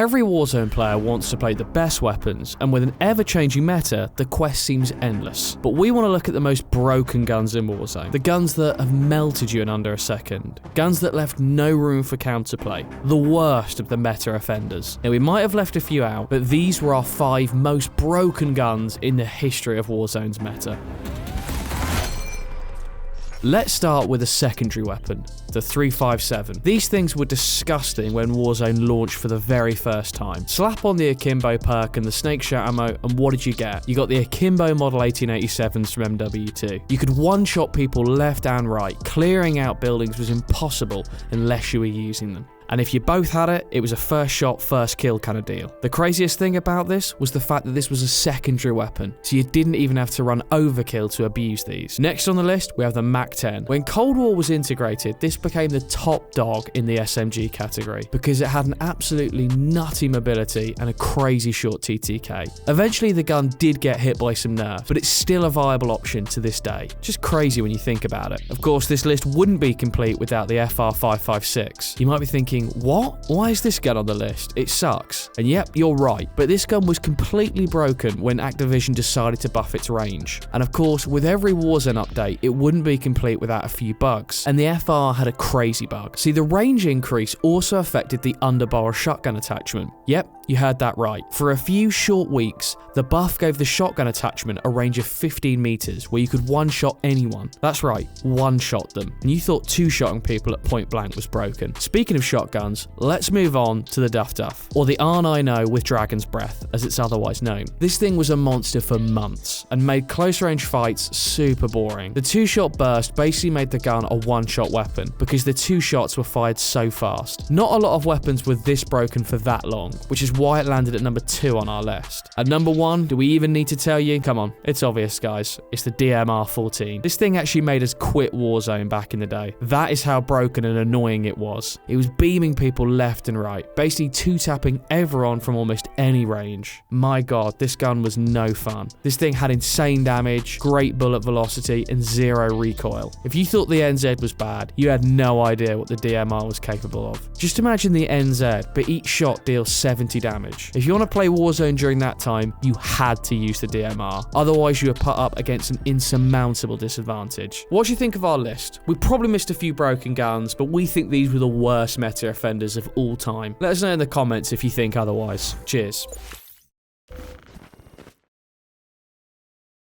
Every Warzone player wants to play the best weapons, and with an ever-changing meta, the quest seems endless. But we want to look at the most broken guns in Warzone. The guns that have melted you in under a second. Guns that left no room for counterplay. The worst of the meta offenders. Now, we might have left a few out, but these were our 5 most broken guns in the history of Warzone's meta. Let's start with a secondary weapon, the 357. These things were disgusting when Warzone launched for the very first time. Slap on the Akimbo perk and the snake shot ammo, and what did you get? You got the Akimbo Model 1887s from MW2. You could one-shot people left and right. Clearing out buildings was impossible unless you were using them. And if you both had it, it was a first shot, first kill kind of deal. The craziest thing about this was the fact that this was a secondary weapon, so you didn't even have to run overkill to abuse these. Next on the list, we have the MAC-10. When Cold War was integrated, this became the top dog in the SMG category because it had an absolutely nutty mobility and a crazy short TTK. Eventually, the gun did get hit by some nerfs, but it's still a viable option to this day. Just crazy when you think about it. Of course, this list wouldn't be complete without the FR556. You might be thinking, what? Why is this gun on the list? It sucks. And yep, you're right, but this gun was completely broken when Activision decided to buff its range. And of course, with every Warzone update, it wouldn't be complete without a few bugs. And the FR had a crazy bug. See, the range increase also affected the underbarrel shotgun attachment. Yep, you heard that right. For a few short weeks, the buff gave the shotgun attachment a range of 15 meters where you could one-shot anyone. That's right, one-shot them. And you thought two-shotting people at point blank was broken. Speaking of shotguns, let's move on to the Duff Duff, or the R9O with Dragon's Breath, as it's otherwise known. This thing was a monster for months and made close-range fights super boring. The two-shot burst basically made the gun a one-shot weapon because the two shots were fired so fast. Not a lot of weapons were this broken for that long, which is why it landed at number 2 on our list. At number 1, do we even need to tell you? Come on, it's obvious, guys. It's the DMR-14. This thing actually made us quit Warzone back in the day. That is how broken and annoying it was. It was beaming people left and right, basically two-tapping everyone from almost any range. My god, this gun was no fun. This thing had insane damage, great bullet velocity, and 0 recoil. If you thought the NZ was bad, you had no idea what the DMR was capable of. Just imagine the NZ, but each shot deals 70 damage. If you want to play Warzone during that time, you had to use the DMR. Otherwise, you were put up against an insurmountable disadvantage. What do you think of our list? We probably missed a few broken guns, but we think these were the worst meta offenders of all time. Let us know in the comments if you think otherwise. Cheers.